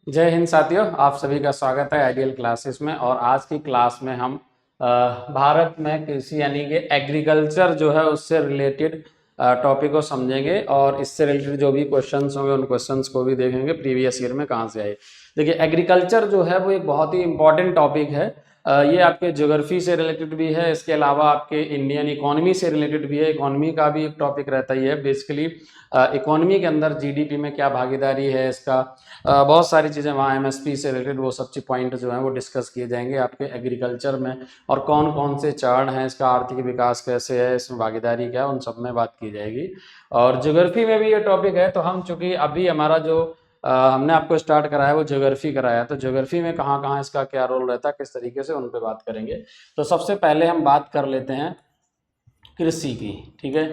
जय हिंद साथियों, आप सभी का स्वागत है आइडियल क्लासेस में। और आज की क्लास में हम भारत में कृषि यानी कि एग्रीकल्चर जो है उससे रिलेटेड टॉपिक को समझेंगे और इससे रिलेटेड जो भी क्वेश्चंस होंगे उन क्वेश्चंस को भी देखेंगे प्रीवियस ईयर में कहाँ से आए। देखिए, एग्रीकल्चर जो है वो एक बहुत ही इंपॉर्टेंट टॉपिक है। ये आपके ज्योग्राफी से रिलेटेड भी है, इसके अलावा आपके इंडियन इकोनॉमी से रिलेटेड भी है। इकोनॉमी का भी एक टॉपिक रहता ही है। बेसिकली इकोनॉमी के अंदर जीडीपी में क्या भागीदारी है इसका, बहुत सारी चीज़ें वहाँ एमएसपी से रिलेटेड वो सब चीज पॉइंट जो है वो डिस्कस किए जाएंगे आपके एग्रीकल्चर में। और कौन कौन से चार्ट हैं, इसका आर्थिक विकास कैसे है, इसमें भागीदारी क्या है, उन सब में बात की जाएगी। और ज्योग्राफी में भी ये टॉपिक है। तो हम चूंकि अभी हमारा जो हमने आपको स्टार्ट कराया वो ज्योग्राफी कराया, तो ज्योग्राफी में कहाँ कहाँ इसका क्या रोल रहता है, किस तरीके से, उन पर बात करेंगे। तो सबसे पहले हम बात कर लेते हैं कृषि की, ठीक है,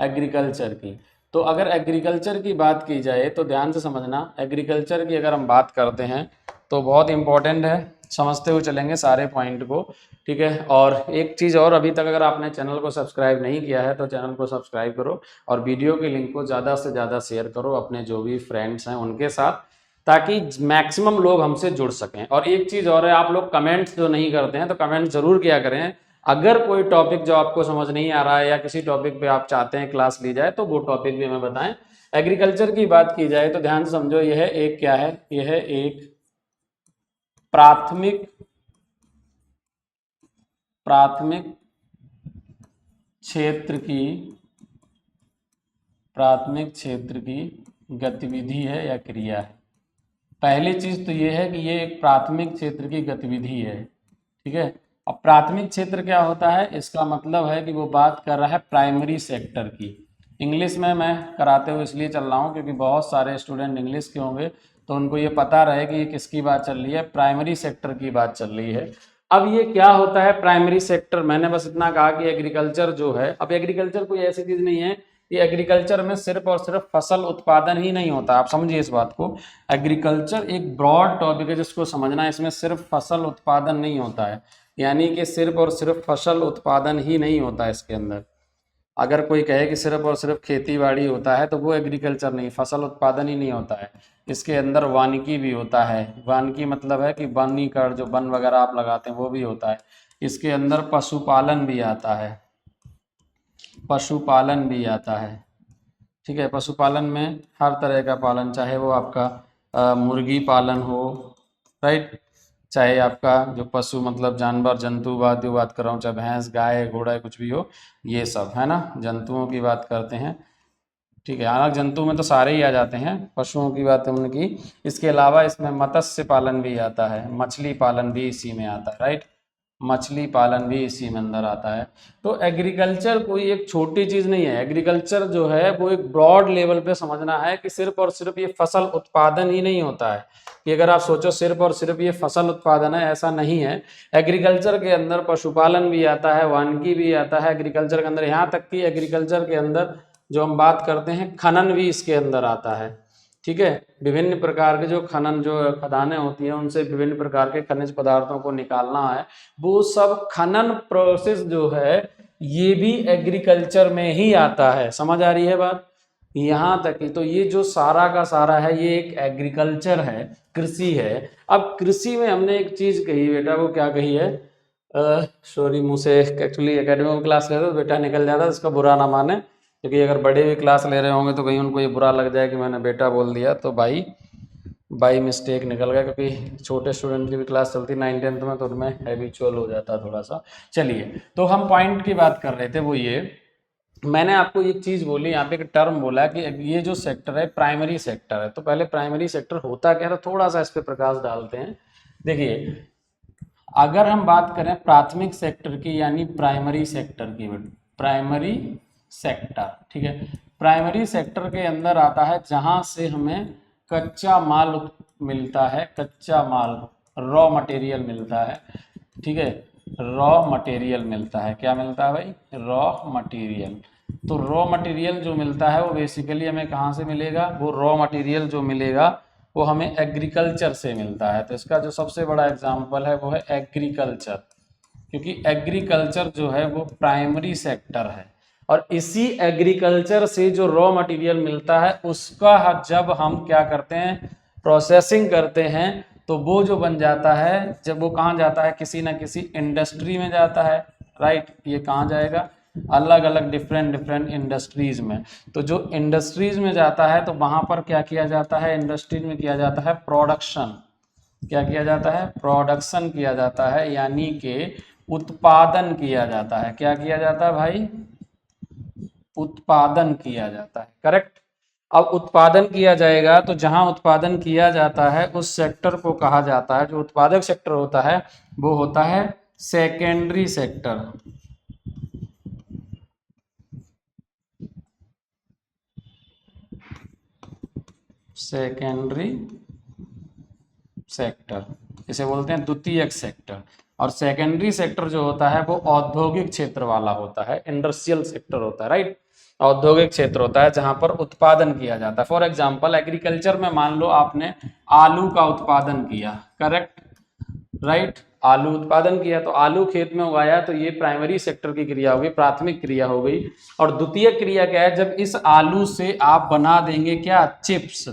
एग्रीकल्चर की। तो अगर एग्रीकल्चर की बात की जाए तो ध्यान से समझना, एग्रीकल्चर की अगर हम बात करते हैं तो बहुत इंपॉर्टेंट है, समझते हुए चलेंगे सारे पॉइंट को, ठीक है। और एक चीज़ और, अभी तक अगर आपने चैनल को सब्सक्राइब नहीं किया है तो चैनल को सब्सक्राइब करो और वीडियो के लिंक को ज़्यादा से ज़्यादा शेयर करो अपने जो भी फ्रेंड्स हैं उनके साथ, ताकि मैक्सिमम लोग हमसे जुड़ सकें। और एक चीज़ और है, आप लोग कमेंट्स जो नहीं करते हैं तो कमेंट जरूर किया करें। अगर कोई टॉपिक जो आपको समझ नहीं आ रहा है या किसी टॉपिक पे आप चाहते हैं क्लास ली जाए तो वो टॉपिक भी हमें बताएं। एग्रीकल्चर की बात की जाए तो ध्यान से समझो, यह एक क्या है, यह एक प्राथमिक प्राथमिक क्षेत्र की प्राथमिक क्षेत्र की गतिविधि है या क्रिया है। पहली चीज तो यह है कि ये एक प्राथमिक क्षेत्र की गतिविधि है, ठीक है। अब प्राथमिक क्षेत्र क्या होता है, इसका मतलब है कि वो बात कर रहा है प्राइमरी सेक्टर की। इंग्लिश में मैं कराते हुए इसलिए चल रहा हूँ क्योंकि बहुत सारे स्टूडेंट इंग्लिश के होंगे, तो उनको ये पता रहे कि ये किसकी बात चल रही है, प्राइमरी सेक्टर की बात चल रही है। अब ये क्या होता है प्राइमरी सेक्टर, मैंने बस इतना कहा कि एग्रीकल्चर जो है, अब एग्रीकल्चर कोई ऐसी चीज नहीं है, ये एग्रीकल्चर में सिर्फ और सिर्फ फसल उत्पादन ही नहीं होता, आप समझिए इस बात को। एग्रीकल्चर एक ब्रॉड टॉपिक है जिसको समझना है, इसमें सिर्फ फसल उत्पादन नहीं होता है, यानी कि सिर्फ और सिर्फ फसल उत्पादन ही नहीं होता है इसके अंदर। अगर कोई कहे कि सिर्फ और सिर्फ खेती बाड़ी होता है तो वो एग्रीकल्चर नहीं, फसल उत्पादन ही नहीं होता है। इसके अंदर वानिकी भी होता है। वानिकी मतलब है कि वनीकरण, जो वन वगैरह आप लगाते हैं वो भी होता है। इसके अंदर पशुपालन भी आता है, पशुपालन भी आता है, ठीक है। पशुपालन में हर तरह का पालन, चाहे वो आपका मुर्गी पालन हो, राइट, चाहे आपका जो पशु मतलब जानवर जंतु बात कर रहा हूँ, चाहे भैंस गाय घोड़ा कुछ भी हो, ये सब है ना, जंतुओं की बात करते हैं, ठीक है। हालांकि जंतु में तो सारे ही आ जाते हैं, पशुओं की बात हमने की। इसके अलावा इसमें मत्स्य पालन भी आता है, मछली पालन भी इसी में आता है, राइट, मछली पालन भी इसी में अंदर आता है। तो एग्रीकल्चर कोई एक छोटी चीज नहीं है। एग्रीकल्चर जो है वो एक ब्रॉड लेवल पे समझना है कि सिर्फ और सिर्फ ये फसल उत्पादन ही नहीं होता है, कि अगर आप सोचो सिर्फ और सिर्फ ये फसल उत्पादन है, ऐसा नहीं है। एग्रीकल्चर के अंदर पशुपालन भी आता है, वानिकी भी आता है एग्रीकल्चर के अंदर, यहाँ तक कि एग्रीकल्चर के अंदर जो हम बात करते हैं खनन भी इसके अंदर आता है, ठीक है। विभिन्न प्रकार के जो खनन, जो खदानें होती हैं उनसे विभिन्न प्रकार के खनिज पदार्थों को निकालना है, वो सब खनन प्रोसेस जो है ये भी एग्रीकल्चर में ही आता है। समझ आ रही है बात, यहाँ तक ही तो ये जो सारा का सारा है ये एक एग्रीकल्चर है, कृषि है। अब कृषि में हमने एक चीज कही बेटा, वो क्या कही है, सॉरी मुँह से, एक्चुअली एकेडमी में क्लास ले रहे हो तो बेटा निकल जाता है, इसका बुरा ना माने, क्योंकि अगर बड़े भी क्लास ले रहे होंगे तो कहीं उनको ये बुरा लग जाए कि मैंने बेटा बोल दिया, तो भाई बाई मिस्टेक निकल गया, क्योंकि छोटे स्टूडेंट की भी क्लास चलती 9th-10th में तो उनमें हैबिचुअल हो जाता है थोड़ा सा। चलिए, तो हम पॉइंट की बात कर रहे थे, वो ये मैंने आपको एक चीज बोली, यहाँ पे एक टर्म बोला कि ये जो सेक्टर है प्राइमरी सेक्टर है। तो पहले प्राइमरी सेक्टर होता क्या है, तो थोड़ा सा इस पे प्रकाश डालते हैं। देखिए, अगर हम बात करें प्राथमिक सेक्टर की यानी प्राइमरी सेक्टर की, प्राइमरी सेक्टर, ठीक है, प्राइमरी सेक्टर के अंदर आता है जहां से हमें कच्चा माल मिलता है, कच्चा माल, रॉ मटेरियल मिलता है, ठीक है, रॉ मटेरियल मिलता है। क्या मिलता है भाई, रॉ मटेरियल। तो रॉ मटेरियल जो मिलता है वो बेसिकली हमें कहाँ से मिलेगा, वो रॉ मटेरियल जो मिलेगा वो हमें एग्रीकल्चर से मिलता है। तो इसका जो सबसे बड़ा एग्जाम्पल है वो है एग्रीकल्चर, क्योंकि एग्रीकल्चर जो है वो प्राइमरी सेक्टर है। और इसी एग्रीकल्चर से जो रॉ मटेरियल मिलता है उसका जब हम क्या करते हैं, प्रोसेसिंग करते हैं तो वो जो बन जाता है, जब वो कहाँ जाता है, किसी ना किसी इंडस्ट्री में जाता है, राइट। ये कहाँ जाएगा, अलग अलग डिफरेंट इंडस्ट्रीज में। तो जो इंडस्ट्रीज में जाता है तो वहां पर क्या किया जाता है, इंडस्ट्रीज में किया जाता है प्रोडक्शन। क्या किया जाता है, प्रोडक्शन किया जाता है, यानी कि उत्पादन किया जाता है। क्या किया जाता है भाई, उत्पादन किया जाता है, करेक्ट। अब उत्पादन किया जाएगा तो जहां उत्पादन किया जाता है उस सेक्टर को कहा जाता है, जो उत्पादक सेक्टर होता है वो होता है सेकेंडरी सेक्टर। सेकेंडरी सेक्टर इसे बोलते हैं द्वितीयक सेक्टर। और सेकेंडरी सेक्टर जो होता है वो औद्योगिक क्षेत्र वाला होता है, इंडस्ट्रियल सेक्टर होता है, राइट। औद्योगिक क्षेत्र होता है जहां पर उत्पादन किया जाता है। फॉर एग्जांपल एग्रीकल्चर में मान लो आपने आलू का उत्पादन किया, करेक्ट, राइट। आलू उत्पादन किया तो आलू खेत में उगाया, तो ये प्राइमरी सेक्टर की क्रिया हो गई, प्राथमिक क्रिया हो गई। और द्वितीय क्रिया क्या है, जब इस आलू से आप बना देंगे क्या, चिप्स।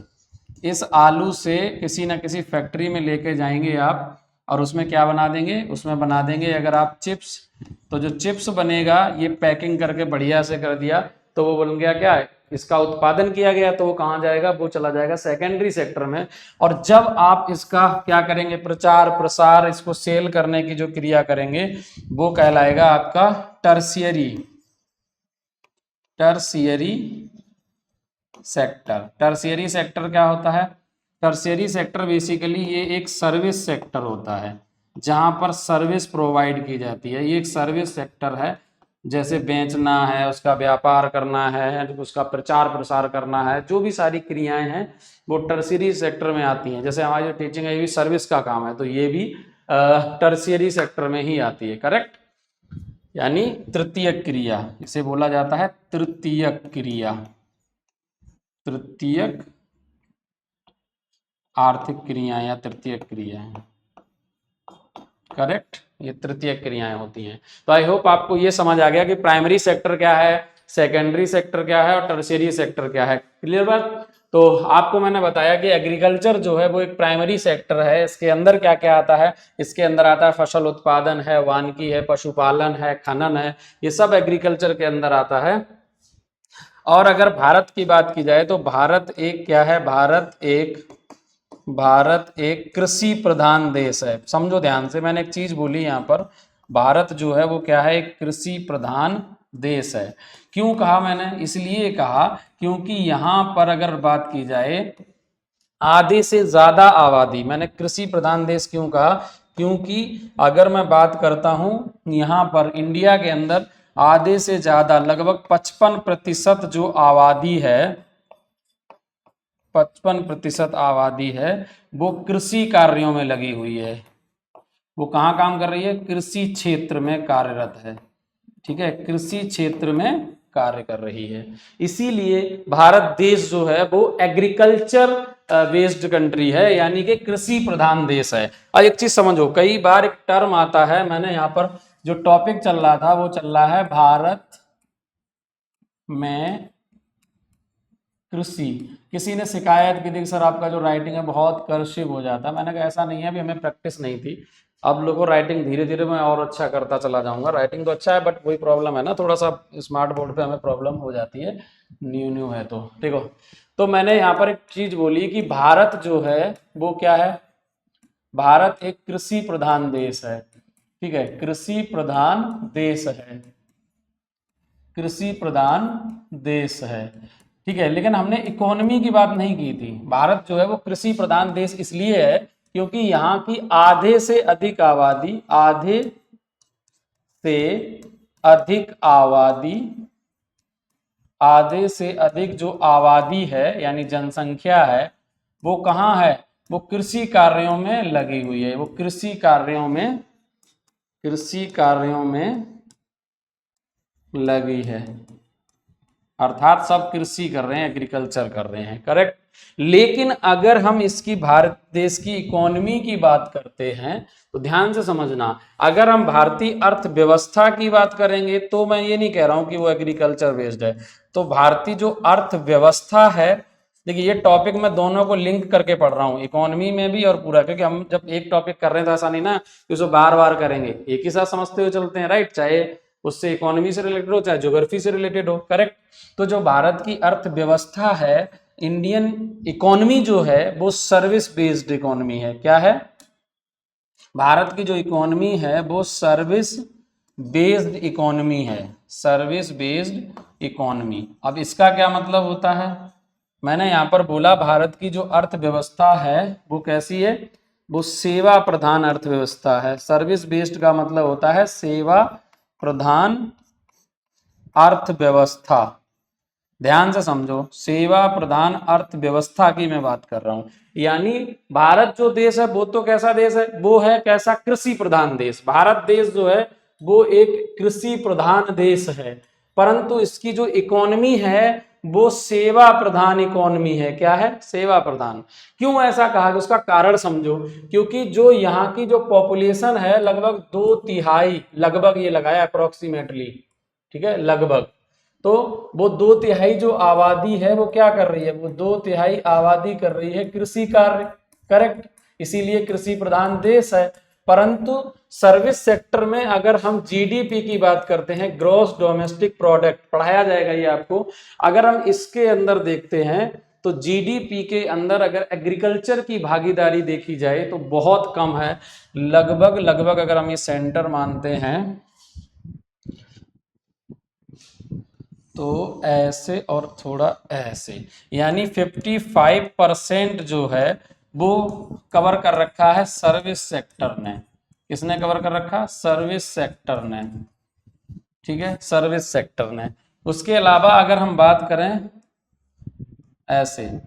इस आलू से किसी ना किसी फैक्ट्री में लेके जाएंगे आप, और उसमें क्या बना देंगे, उसमें बना देंगे अगर आप चिप्स। तो जो चिप्स बनेगा ये पैकिंग करके बढ़िया से कर दिया तो वो बन गया क्या, इसका उत्पादन किया गया, तो वो कहाँ जाएगा, वो चला जाएगा सेकेंडरी सेक्टर में। और जब आप इसका क्या करेंगे, प्रचार प्रसार, इसको सेल करने की जो क्रिया करेंगे वो कहलाएगा आपका tertiary tertiary sector. Tertiary sector क्या होता है, टर्शियरी सेक्टर बेसिकली ये एक सर्विस सेक्टर होता है जहां पर सर्विस प्रोवाइड की जाती है। ये एक सर्विस सेक्टर है, जैसे बेचना है, उसका व्यापार करना है, उसका प्रचार प्रसार करना है, जो भी सारी क्रियाएं हैं वो टर्शियरी सेक्टर में आती हैं। जैसे हमारी जो टीचिंग है ये भी सर्विस का काम है, तो ये भी टर्शियरी सेक्टर में ही आती है, करेक्ट। यानी तृतीयक क्रिया, इसे बोला जाता है तृतीयक क्रिया, तृतीयक आर्थिक क्रियाएं या तृतीयक क्रियाएं, करेक्ट। ये तृतीयक क्रियाएं होती हैं। तो आई होप आपको ये समझ आ गया कि प्राइमरी सेक्टर क्या है, सेकेंडरी सेक्टर क्या है और टर्शियरी सेक्टर क्या है। क्लियर बात। तो आपको मैंने बताया कि एग्रीकल्चर जो है वो एक प्राइमरी सेक्टर है। इसके अंदर क्या क्या आता है, इसके अंदर आता है फसल उत्पादन है, वानिकी है, पशुपालन है, खनन है, ये सब एग्रीकल्चर के अंदर आता है। और अगर भारत की बात की जाए तो भारत एक क्या है, भारत एक कृषि प्रधान देश है। समझो ध्यान से, मैंने एक चीज बोली यहाँ पर, भारत जो है वो क्या है, एक कृषि प्रधान देश है। क्यों कहा मैंने, इसलिए कहा क्योंकि यहाँ पर अगर बात की जाए आधे से ज्यादा आबादी, मैंने कृषि प्रधान देश क्यों कहा, क्योंकि अगर मैं बात करता हूं यहाँ पर इंडिया के अंदर आधे से ज्यादा लगभग 55% जो आबादी है, 55% आबादी है वो कृषि कार्यों में लगी हुई है। वो कहाँ काम कर रही है, कृषि क्षेत्र में कार्यरत है, ठीक है, कृषि क्षेत्र में कार्य कर रही है। इसीलिए भारत देश जो है वो एग्रीकल्चर बेस्ड कंट्री है, यानी कि कृषि प्रधान देश है। और एक चीज समझो, कई बार एक टर्म आता है, मैंने यहाँ पर जो टॉपिक चल रहा था वो चल रहा है भारत में कृषि। किसी ने शिकायत की थी कि सर आपका जो राइटिंग है बहुत कर्सिव हो जाता है। मैंने कहा ऐसा नहीं है, अभी हमें प्रैक्टिस नहीं थी, अब लोगों को राइटिंग धीरे धीरे मैं और अच्छा करता चला जाऊंगा। राइटिंग तो अच्छा है बट वही प्रॉब्लम है ना, थोड़ा सा स्मार्ट बोर्ड पे हमें प्रॉब्लम हो जाती है, न्यू है तो देखो। तो मैंने यहाँ पर एक चीज बोली कि भारत जो है वो क्या है, भारत एक कृषि प्रधान देश है, ठीक है, कृषि प्रधान देश है, कृषि प्रधान देश है, ठीक है। लेकिन हमने इकोनॉमी की बात नहीं की थी। भारत जो है वो कृषि प्रधान देश इसलिए है क्योंकि यहाँ की आधे से अधिक आबादी, आधे से अधिक आबादी, आधे से अधिक जो आबादी है यानी जनसंख्या है वो कहाँ है, वो कृषि कार्यों में लगी हुई है, वो कृषि कार्यों में लगी है, अर्थात सब कृषि कर रहे हैं, एग्रीकल्चर कर रहे हैं, करेक्ट। लेकिन अगर हम इसकी भारत देश की इकोनॉमी की बात करते हैं तो ध्यान से समझना, अगर हम भारतीय अर्थव्यवस्था की बात करेंगे तो मैं ये नहीं कह रहा हूं कि वो एग्रीकल्चर बेस्ड है। तो भारतीय जो अर्थव्यवस्था है देखिए ये टॉपिक मैं दोनों को लिंक करके पढ़ रहा हूँ, इकोनॉमी में भी और पूरा, क्योंकि हम जब एक टॉपिक कर रहे हैं तो ऐसा नहीं ना कि उसको बार बार करेंगे, एक ही साथ समझते हुए चलते हैं, राइट। चाहे उससे इकोनॉमी से रिलेटेड हो, चाहे ज्योग्राफी से रिलेटेड हो, करेक्ट। तो जो भारत की अर्थव्यवस्था है, इंडियन इकोनॉमी जो है वो सर्विस बेस्ड इकोनॉमी है। क्या है? भारत की जो इकोनॉमी है वो सर्विस बेस्ड इकोनॉमी है, सर्विस बेस्ड इकोनॉमी। अब इसका क्या मतलब होता है? मैंने यहाँ पर बोला भारत की जो अर्थव्यवस्था है वो कैसी है? वो सेवा प्रधान अर्थव्यवस्था है। सर्विस बेस्ड का मतलब होता है सेवा प्रधान अर्थव्यवस्था। ध्यान से समझो, सेवा प्रधान अर्थव्यवस्था की मैं बात कर रहा हूं। यानी भारत जो देश है वो तो कैसा देश है? वो है कैसा? कृषि प्रधान देश। भारत देश जो है वो एक कृषि प्रधान देश है, परंतु इसकी जो इकोनॉमी है वो सेवा प्रधान इकोनॉमी है। क्या है? सेवा प्रधान। क्यों ऐसा कहा? कि उसका कारण समझो। क्योंकि जो यहाँ की जो पॉपुलेशन है लगभग 2/3, लगभग ये लगाया अप्रोक्सीमेटली, ठीक है, लगभग, तो वो 2/3 जो आबादी है वो क्या कर रही है? वो 2/3 आबादी कर रही है कृषि कार्य, करेक्ट। इसीलिए कृषि प्रधान देश है। परंतु सर्विस सेक्टर में अगर हम जीडीपी की बात करते हैं, ग्रॉस डोमेस्टिक प्रोडक्ट, पढ़ाया जाएगा ये आपको, अगर हम इसके अंदर देखते हैं तो जीडीपी के अंदर अगर एग्रीकल्चर की भागीदारी देखी जाए तो बहुत कम है। लगभग लगभग अगर हम ये सेंटर मानते हैं तो ऐसे और थोड़ा ऐसे, यानी 55% जो है वो कवर कर रखा है सर्विस सेक्टर ने। किसने कवर कर रखा? सर्विस सेक्टर ने, ठीक है, सर्विस सेक्टर ने। उसके अलावा अगर हम बात करें ऐसे,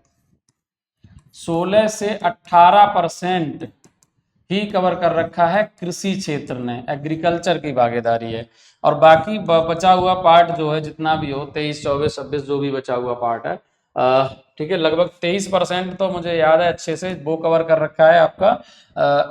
16 से 18% ही कवर कर रखा है कृषि क्षेत्र ने, एग्रीकल्चर की भागीदारी है। और बाकी बचा हुआ पार्ट जो है जितना भी हो, 23, 24, 26 जो भी बचा हुआ पार्ट है, ठीक है, लगभग 23% तो मुझे याद है अच्छे से, वो कवर कर रखा है आपका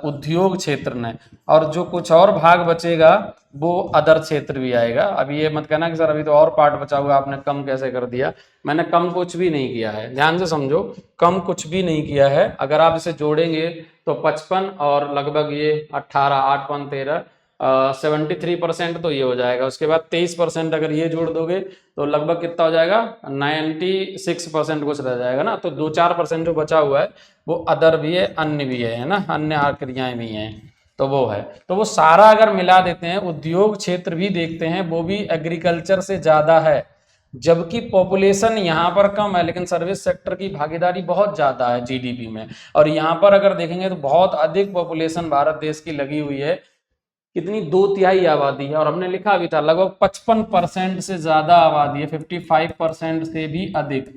उद्योग क्षेत्र ने। और जो कुछ और भाग बचेगा वो अदर क्षेत्र भी आएगा। अब ये मत कहना कि सर अभी तो और पार्ट बचा हुआ, आपने कम कैसे कर दिया। मैंने कम कुछ भी नहीं किया है, ध्यान से समझो, कम कुछ भी नहीं किया है। अगर आप इसे जोड़ेंगे तो 55 और लगभग ये 18, 8 5 13, 73% तो ये हो जाएगा। उसके बाद 23% अगर ये जोड़ दोगे तो लगभग कितना हो जाएगा? 96% कुछ रह जाएगा ना। तो 2-4% जो बचा हुआ है वो अदर भी है, अन्य भी है ना, अन्य क्रियाएं भी हैं, तो वो है। तो वो सारा अगर मिला देते हैं, उद्योग क्षेत्र भी देखते हैं, वो भी एग्रीकल्चर से ज्यादा है, जबकि पॉपुलेशन यहाँ पर कम है, लेकिन सर्विस सेक्टर की भागीदारी बहुत ज्यादा है जीडीपी में। और यहाँ पर अगर देखेंगे तो बहुत अधिक पॉपुलेशन भारत देश की लगी हुई है। कितनी? 2/3 आबादी है। और हमने लिखा भी था लगभग 55% से ज्यादा आबादी है, 55% से भी अधिक,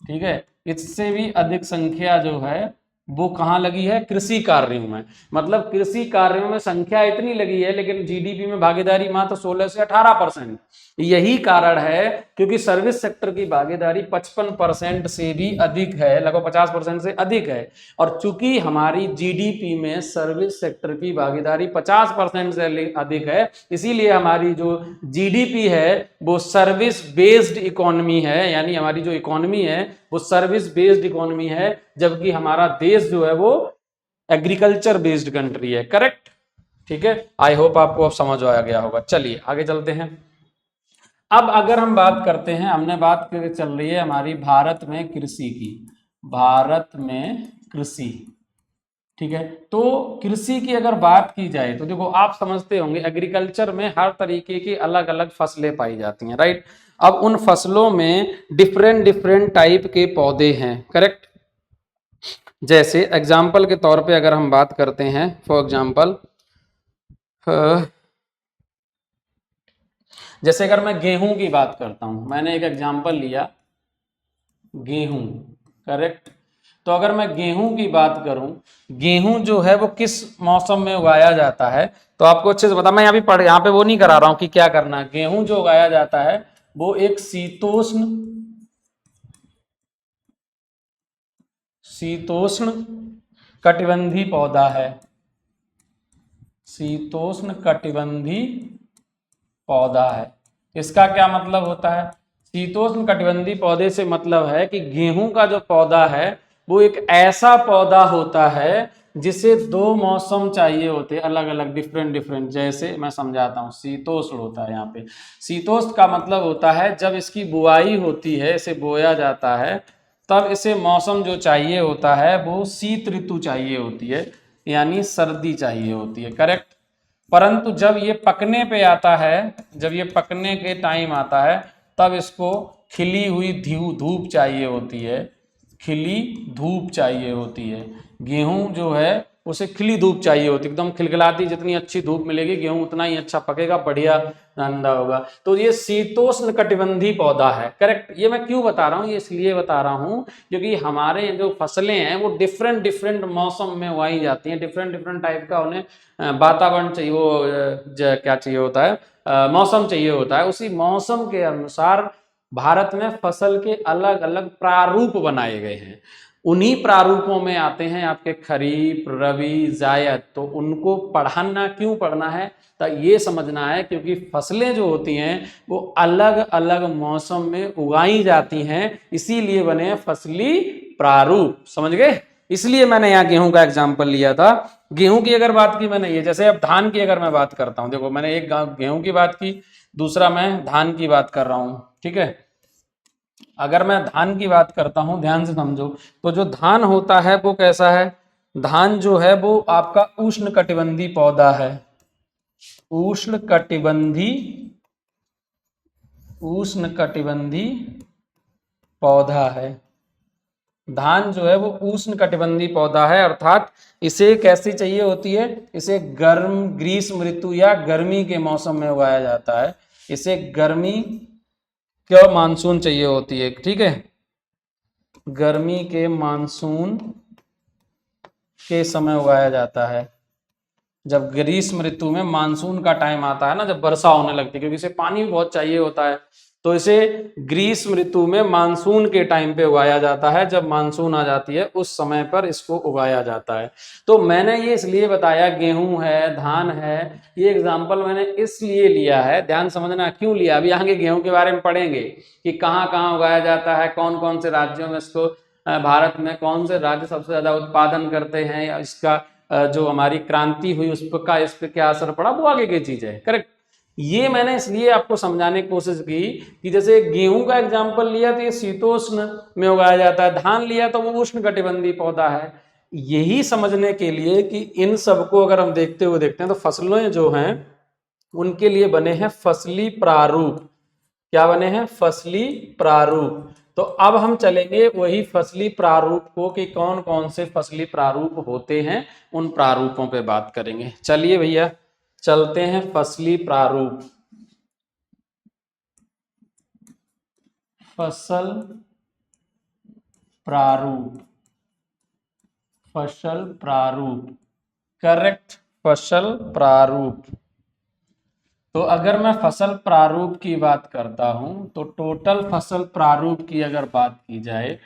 ठीक है, इससे भी अधिक संख्या जो है वो कहाँ लगी है? कृषि कार्यों में। मतलब कृषि कार्यों में संख्या इतनी लगी है, लेकिन जीडीपी में भागीदारी मात्र 16 से 18%। यही कारण है क्योंकि सर्विस सेक्टर की भागीदारी 55% से भी अधिक है, लगभग 50% से अधिक है। और चूंकि हमारी जीडीपी में सर्विस सेक्टर की भागीदारी 50% से अधिक है, इसीलिए हमारी जो जीडीपी है वो सर्विस बेस्ड इकोनॉमी है, यानी हमारी जो इकोनॉमी है वो सर्विस बेस्ड इकोनॉमी है, जबकि हमारा देश जो है वो एग्रीकल्चर बेस्ड कंट्री है, करेक्ट। ठीक है, आई होप आपको अब समझ आ गया होगा। चलिए आगे चलते हैं। अब अगर हम बात करते हैं, हमने बात चल रही है हमारी भारत में कृषि की, भारत में कृषि, ठीक है। तो कृषि की अगर बात की जाए तो देखो, आप समझते होंगे एग्रीकल्चर में हर तरीके की अलग अलग फसलें पाई जाती हैं, राइट। अब उन फसलों में डिफरेंट डिफरेंट टाइप के पौधे हैं, करेक्ट। जैसे एग्जाम्पल के तौर पे अगर हम बात करते हैं, फॉर एग्जाम्पल जैसे अगर मैं गेहूं की बात करता हूं, मैंने एक एग्जाम्पल लिया गेहूं, करेक्ट। तो अगर मैं गेहूं की बात करूं, गेहूं जो है वो किस मौसम में उगाया जाता है, तो आपको अच्छे से पता, मैं यहाँ पे वो नहीं करा रहा हूं कि क्या करना है। गेहूं जो उगाया जाता है वो एक शीतोष्ण कटिबंधी पौधा है, शीतोष्ण कटिबंधी पौधा है। इसका क्या मतलब होता है? शीतोष्ण कटिबंधीय पौधे से मतलब है कि गेहूं का जो पौधा है वो एक ऐसा पौधा होता है जिसे दो मौसम चाहिए होते हैं, अलग अलग डिफरेंट डिफरेंट। जैसे मैं समझाता हूँ, शीतोष्ण होता है यहाँ पे, शीतोष्ण का मतलब होता है जब इसकी बुआई होती है, इसे बोया जाता है, तब इसे मौसम जो चाहिए होता है वो शीत ऋतु चाहिए होती है, यानी सर्दी चाहिए होती है, करेक्ट। परंतु जब ये पकने पे आता है, जब ये पकने के टाइम आता है, तब इसको खिली हुई धूप चाहिए होती है, खिली धूप चाहिए होती है। गेहूं जो है उसे खिली धूप चाहिए होती है, एकदम खिलखिलाती, जितनी अच्छी धूप मिलेगी गेहूं उतना ही अच्छा पकेगा, बढ़िया धंधा होगा। तो ये शीतोष्ण कटिबंधीय पौधा है, करेक्ट। ये मैं क्यों बता रहा हूँ, ये इसलिए बता रहा हूँ क्योंकि हमारे जो फसलें हैं वो डिफरेंट डिफरेंट मौसम में उगाई जाती हैं, डिफरेंट डिफरेंट टाइप का उन्हें वातावरण चाहिए, वो क्या चाहिए होता है, मौसम चाहिए होता है। उसी मौसम के अनुसार भारत में फसल के अलग अलग प्रारूप बनाए गए हैं। उन्हीं प्रारूपों में आते हैं आपके खरीफ, रबी, जायद। तो उनको पढ़ना क्यों पढ़ना है, तो ये समझना है क्योंकि फसलें जो होती हैं वो अलग अलग मौसम में उगाई जाती हैं, इसीलिए बने हैं फसली प्रारूप, समझ गए। इसलिए मैंने यहाँ गेहूं का एग्जाम्पल लिया था। गेहूं की अगर बात की मैंने, ये जैसे अब धान की अगर मैं बात करता हूं, देखो मैंने एक गेहूं की बात की, दूसरा मैं धान की बात कर रहा हूं, ठीक है। अगर मैं धान की बात करता हूं, ध्यान से समझो, तो जो धान होता है वो कैसा है, धान जो है वो आपका उष्ण कटिबंधीय पौधा है, उष्ण कटिबंधीय, उष्ण कटिबंधीय पौधा है। धान जो है वो उष्ण कटिबंधीय पौधा है, अर्थात इसे कैसी चाहिए होती है, इसे गर्म ग्रीष्म ऋतु या गर्मी के मौसम में उगाया जाता है, इसे गर्मी क्या मानसून चाहिए होती है, ठीक है, गर्मी के मानसून के समय उगाया जाता है। जब ग्रीष्म ऋतु में मानसून का टाइम आता है ना, जब वर्षा होने लगती है, क्योंकि इसे पानी भी बहुत चाहिए होता है, तो इसे ग्रीष्म ऋतु में मानसून के टाइम पे उगाया जाता है। जब मानसून आ जाती है उस समय पर इसको उगाया जाता है। तो मैंने ये इसलिए बताया, गेहूं है, धान है, ये एग्जाम्पल मैंने इसलिए लिया है, ध्यान समझना क्यों लिया। अभी आगे गेहूं के बारे में पढ़ेंगे कि कहाँ कहाँ उगाया जाता है, कौन कौन से राज्यों में इसको, भारत में कौन से राज्य सबसे ज्यादा उत्पादन करते हैं, या इसका जो हमारी क्रांति हुई उस पर का इस पर क्या असर पड़ा, वो आगे की चीज है, करेक्ट। ये मैंने इसलिए आपको समझाने की कोशिश की कि जैसे गेहूं का एग्जाम्पल लिया तो ये शीतोष्ण में उगाया जाता है, धान लिया तो वो उष्ण कटिबंधीय पौधा है। यही समझने के लिए कि इन सबको अगर हम देखते हुए देखते हैं तो फसलें जो हैं उनके लिए बने हैं फसली प्रारूप। क्या बने हैं, फसली प्रारूप। तो अब हम चलेंगे वही फसली प्रारूप को कि कौन कौन से फसली प्रारूप होते हैं, उन प्रारूपों पे बात करेंगे। चलिए भैया चलते हैं फसली प्रारूप। फसल प्रारूप, फसल प्रारूप, करेक्ट, फसल प्रारूप। तो अगर मैं फसल प्रारूप की बात करता हूं तो टोटल फसल प्रारूप की अगर बात की जाए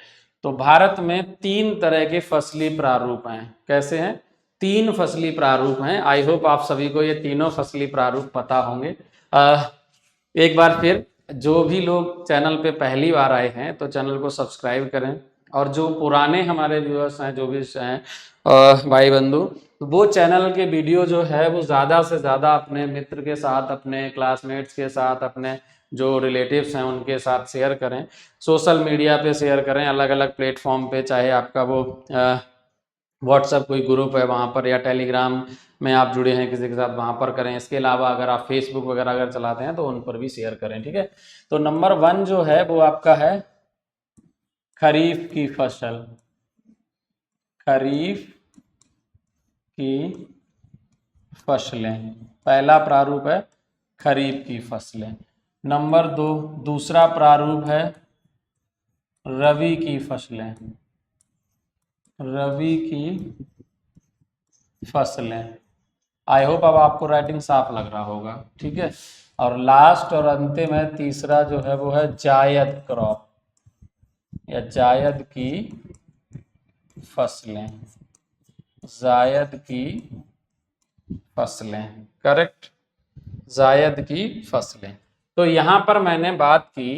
तो भारत में 3 तरह के फसली प्रारूप हैं। कैसे हैं, 3 फसली प्रारूप हैं। आई होप आप सभी को ये तीनों फसली प्रारूप पता होंगे। एक बार फिर जो भी लोग चैनल पे पहली बार आए हैं तो चैनल को सब्सक्राइब करें, और जो पुराने हमारे व्यूअर्स हैं, जो भी हैं भाई बंधु, तो वो चैनल के वीडियो जो है वो ज़्यादा से ज़्यादा अपने मित्र के साथ, अपने क्लासमेट्स के साथ, अपने जो रिलेटिव्स हैं उनके साथ शेयर करें, सोशल मीडिया पे शेयर करें, अलग अलग प्लेटफॉर्म पे, चाहे आपका वो व्हाट्सएप कोई ग्रुप है वहाँ पर, या टेलीग्राम में आप जुड़े हैं किसी के साथ, वहाँ पर करें। इसके अलावा अगर आप फेसबुक वगैरह अगर चलाते हैं तो उन पर भी शेयर करें, ठीक है। तो नंबर 1 जो है वो आपका है खरीफ की फसल, खरीफ की फसलें, पहला प्रारूप है खरीफ की फसलें। नंबर 2 दूसरा प्रारूप है रबी की फसलें, रबी की फसलें। आई होप अब आपको राइटिंग साफ लग रहा होगा, ठीक है। और लास्ट और अंतिम है तीसरा जो है वो है जायद क्रॉप या जायद की फसलें, जायद की फसलें, करेक्ट, जायद की फसलें। तो यहां पर मैंने बात की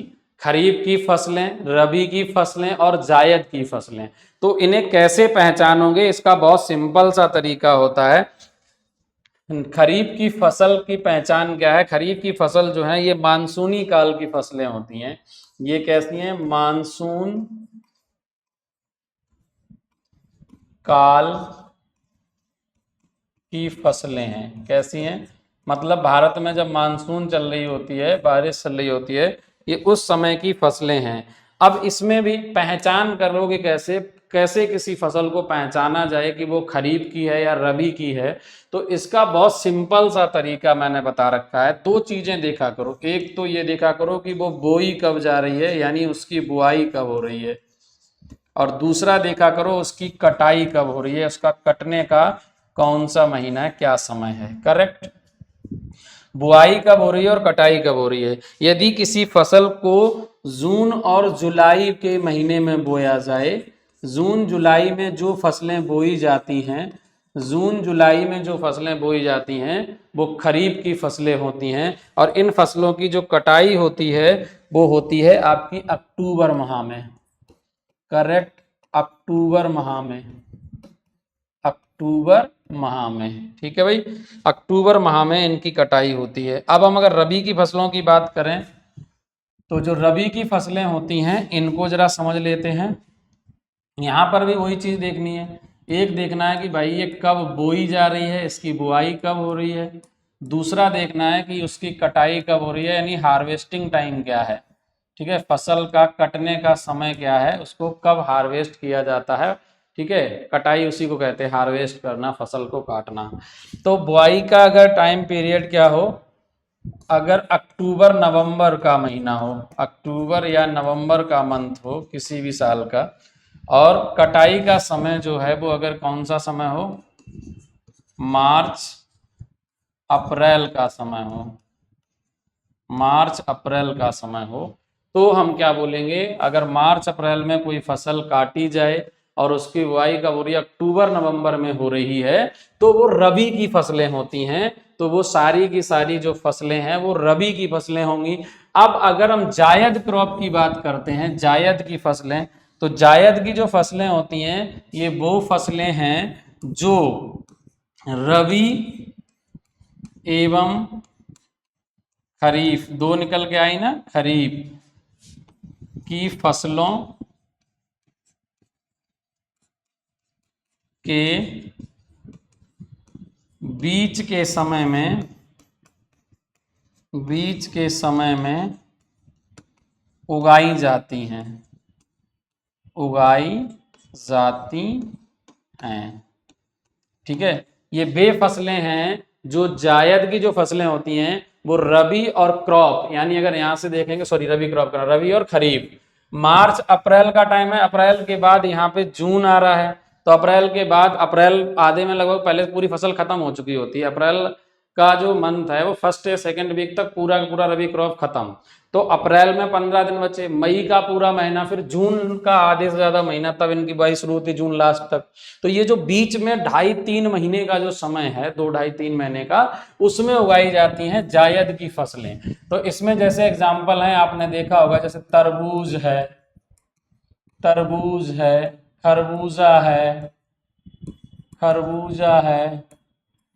खरीफ की फसलें, रबी की फसलें और जायद की फसलें। तो इन्हें कैसे पहचानोगे, इसका बहुत सिंपल सा तरीका होता है। खरीफ की फसल की पहचान क्या है? खरीफ की फसल जो है ये मानसूनी काल की फसलें होती हैं। ये कैसी हैं? मानसून काल की फसलें हैं। कैसी हैं? मतलब भारत में जब मानसून चल रही होती है, बारिश चल रही होती है, ये उस समय की फसलें हैं। अब इसमें भी पहचान करोगे कैसे? कैसे किसी फसल को पहचाना जाए कि वो खरीफ की है या रबी की है? तो इसका बहुत सिंपल सा तरीका मैंने बता रखा है। दो चीजें देखा करो। एक तो ये देखा करो कि वो बोई कब जा रही है, यानी उसकी बुआई कब हो रही है, और दूसरा देखा करो उसकी कटाई कब हो रही है, उसका कटने का कौन सा महीना है, क्या समय है। करेक्ट? बुआई कब हो रही है और कटाई कब हो रही है। यदि किसी फसल को जून और जुलाई के महीने में बोया जाए, जून जुलाई में जो फसलें बोई जाती हैं, जून जुलाई में जो फसलें बोई जाती हैं वो खरीफ की फसलें होती हैं, और इन फसलों की जो कटाई होती है वो होती है आपकी अक्टूबर माह में। करेक्ट? अक्टूबर माह में, अक्टूबर माह में। ठीक है भाई, अक्टूबर माह में इनकी कटाई होती है। अब हम अगर रबी की फसलों की बात करें, तो जो रबी की फसलें होती हैं इनको जरा समझ लेते हैं। यहाँ पर भी वही चीज देखनी है। एक देखना है कि भाई ये कब बोई जा रही है, इसकी बुआई कब हो रही है। दूसरा देखना है कि उसकी कटाई कब हो रही है, यानी हार्वेस्टिंग टाइम क्या है। ठीक है, फसल का कटने का समय क्या है, उसको कब हार्वेस्ट किया जाता है। ठीक है, कटाई उसी को कहते हैं, हार्वेस्ट करना, फसल को काटना। तो बुआई का अगर टाइम पीरियड क्या हो, अगर अक्टूबर नवंबर का महीना हो, अक्टूबर या नवंबर का मंथ हो किसी भी साल का, और कटाई का समय जो है वो अगर कौन सा समय हो, मार्च अप्रैल का समय हो, मार्च अप्रैल का समय हो, तो हम क्या बोलेंगे? अगर मार्च अप्रैल में कोई फसल काटी जाए और उसकी बुआई कब हो रही है, अक्टूबर नवंबर में हो रही है, तो वो रबी की फसलें होती हैं। तो वो सारी की सारी जो फसलें हैं वो रबी की फसलें होंगी। अब अगर हम जायद क्रॉप की बात करते हैं, जायद की फसलें, तो जायद की जो फसलें होती हैं ये वो फसलें हैं जो रबी एवं खरीफ, दो निकल के आई ना, खरीफ की फसलों के बीच के समय में, बीच के समय में उगाई जाती हैं, उगाई जाती हैं। ठीक है, ये वे फसलें हैं जो जायद की जो फसलें होती हैं वो रबी और क्रॉप, यानी अगर यहां से देखेंगे, सॉरी रबी क्रॉप करना, रबी और खरीफ। मार्च अप्रैल का टाइम है, अप्रैल के बाद यहाँ पे जून आ रहा है, तो अप्रैल के बाद, अप्रैल आधे में लगभग पहले पूरी फसल खत्म हो चुकी होती है। अप्रैल का जो मंथ है वो फर्स्ट या सेकेंड वीक तक पूरा का पूरा रबी क्रॉप खत्म। तो अप्रैल में 15 दिन बचे, मई का पूरा महीना, फिर जून का आधे से ज्यादा महीना, तब इनकी बुआई शुरू होती है, जून लास्ट तक। तो ये जो बीच में 2.5-3 महीने का जो समय है, 2-2.5-3 महीने का, उसमें उगाई जाती हैं जायद की फसलें। तो इसमें जैसे एग्जाम्पल है, आपने देखा होगा, जैसे तरबूज है, तरबूज है, खरबूजा है, खरबूजा है,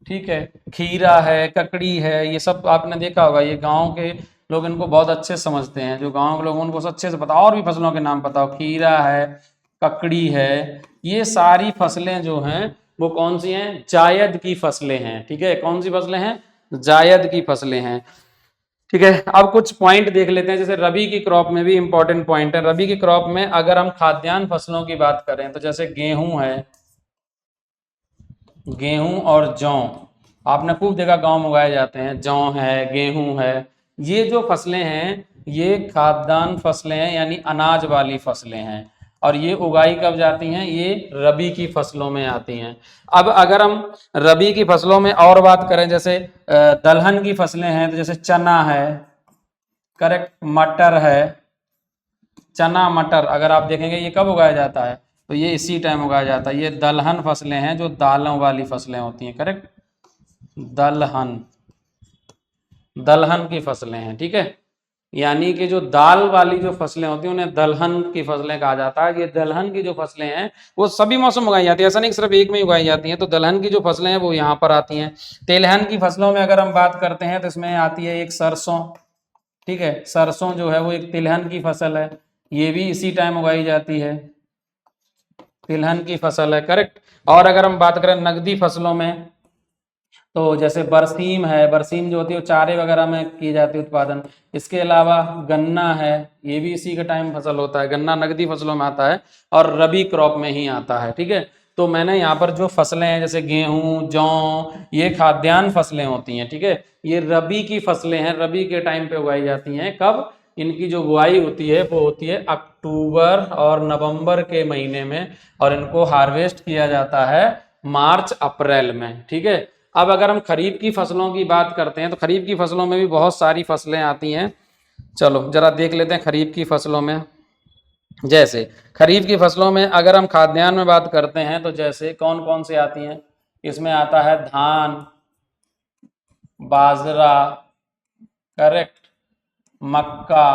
ठीक है, खीरा है, ककड़ी है, ये सब आपने देखा होगा। ये गांव के लोग इनको बहुत अच्छे से समझते हैं, जो गांव के लोग उनको अच्छे से पता। और भी फसलों के नाम बताओ, खीरा है, ककड़ी है, ये सारी फसलें जो हैं वो कौन सी हैं? जायद की फसलें हैं। ठीक है, कौन सी फसलें हैं? जायद की फसलें हैं। ठीक है, अब कुछ पॉइंट देख लेते हैं। जैसे रबी की क्रॉप में भी इंपॉर्टेंट पॉइंट है। रबी की क्रॉप में अगर हम खाद्यान्न फसलों की बात करें, तो जैसे गेहूं है, गेहूं और जौ, आपने खूब देखा गांव में उगाए जाते हैं, जौ है, गेहूं है। ये जो फसलें हैं ये खाद्यान्न फसलें हैं, यानी अनाज वाली फसलें हैं, और ये उगाई कब जाती हैं? ये रबी की फसलों में आती हैं। अब अगर हम रबी की फसलों में और बात करें, जैसे दलहन की फसलें हैं, तो जैसे चना है, करेक्ट, मटर है, चना मटर अगर आप देखेंगे ये कब उगाया जाता है, तो ये इसी टाइम उगाया जाता है। ये दलहन फसलें हैं जो दालों वाली फसलें होती हैं। करेक्ट, दलहन, दलहन की फसलें हैं। ठीक है, यानी कि जो दाल वाली जो फसलें होती हैं उन्हें दलहन की फसलें कहा जाता है। ये दलहन की जो फसलें हैं वो सभी मौसम उगाई जाती है, ऐसा नहीं सिर्फ एक में ही उगाई जाती हैं। तो दलहन की जो फसलें हैं वो यहाँ पर आती हैं। तिलहन की फसलों में अगर हम बात करते हैं तो इसमें आती है एक सरसों, ठीक है, सरसों जो है वो एक तिलहन की फसल है, ये भी इसी टाइम उगाई जाती है, तिलहन की फसल है, करेक्ट। और अगर हम बात करें नकदी फसलों में तो जैसे बरसीम है, बरसीम जो होती है वो चारे वगैरह में की जाती है उत्पादन। इसके अलावा गन्ना है, ये भी इसी का टाइम फसल होता है, गन्ना नकदी फसलों में आता है और रबी क्रॉप में ही आता है, ठीक है। तो मैंने यहाँ पर जो फसलें हैं जैसे गेहूं, जौ, ये खाद्यान्न फसलें होती हैं, ठीक है, ये रबी की फसलें हैं, रबी के टाइम पे उगाई जाती हैं। कब? इनकी जो बुआई होती है वो होती है अक्टूबर और नवंबर के महीने में, और इनको हार्वेस्ट किया जाता है मार्च अप्रैल में, ठीक है। अब अगर हम खरीफ की फसलों की बात करते हैं तो खरीफ की फसलों में भी बहुत सारी फसलें आती हैं। चलो जरा देख लेते हैं खरीफ की फसलों में। जैसे खरीफ की फसलों में अगर हम खाद्यान्न में बात करते हैं तो जैसे कौन कौन सी आती हैं, इसमें आता है धान, बाजरा, करेक्ट, मक्का,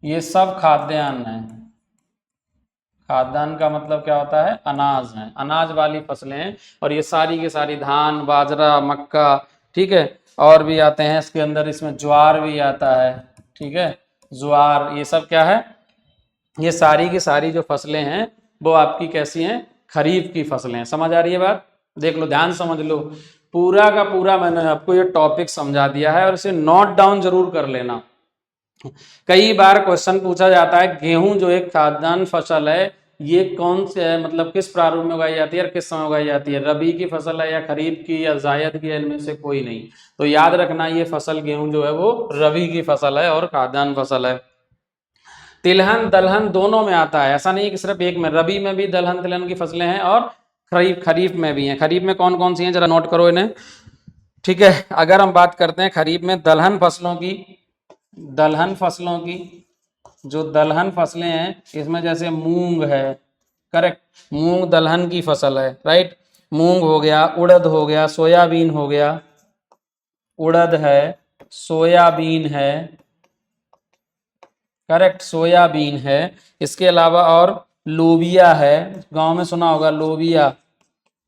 ये सब खाद्यान्न है। खाद्यान्न का मतलब क्या होता है? अनाज है, अनाज वाली फसलें हैं। और ये सारी की सारी धान, बाजरा, मक्का, ठीक है, और भी आते हैं इसके अंदर, इसमें ज्वार भी आता है, ठीक है, ज्वार, ये सब क्या है? ये सारी की सारी जो फसलें हैं वो आपकी कैसी हैं? खरीफ की फसलें हैं। समझ आ रही है बात? देख लो, ध्यान समझ लो, पूरा का पूरा मैंने आपको ये टॉपिक समझा दिया है और इसे नोट डाउन जरूर कर लेना। कई बार क्वेश्चन पूछा जाता है गेहूं जो एक खाद्यान्न फसल है ये कौन से है, मतलब किस प्रारूप में उगाई जाती है और किस समय उगाई जाती है, रबी की फसल है या खरीफ की या जायद की है, इनमें से कोई नहीं। तो याद रखना ये फसल गेहूं जो है वो रबी की फसल है और खाद्यान्न फसल है। तिलहन दलहन दोनों में आता है, ऐसा नहीं कि सिर्फ एक में, रबी में भी दलहन तिलहन की फसलें हैं और खरीफ खरीफ में भी हैं। खरीफ में कौन कौन सी हैं जरा नोट करो इन्हें, ठीक है। अगर हम बात करते हैं खरीफ में दलहन फसलों की, दलहन फसलों की, जो दलहन फसलें हैं इसमें जैसे मूंग है, करेक्ट, मूंग दलहन की फसल है, राइट। मूंग हो गया, उड़द हो गया, सोयाबीन हो गया, उड़द है, सोयाबीन है, करेक्ट, सोयाबीन है। इसके अलावा और लोबिया है, गांव में सुना होगा लोबिया,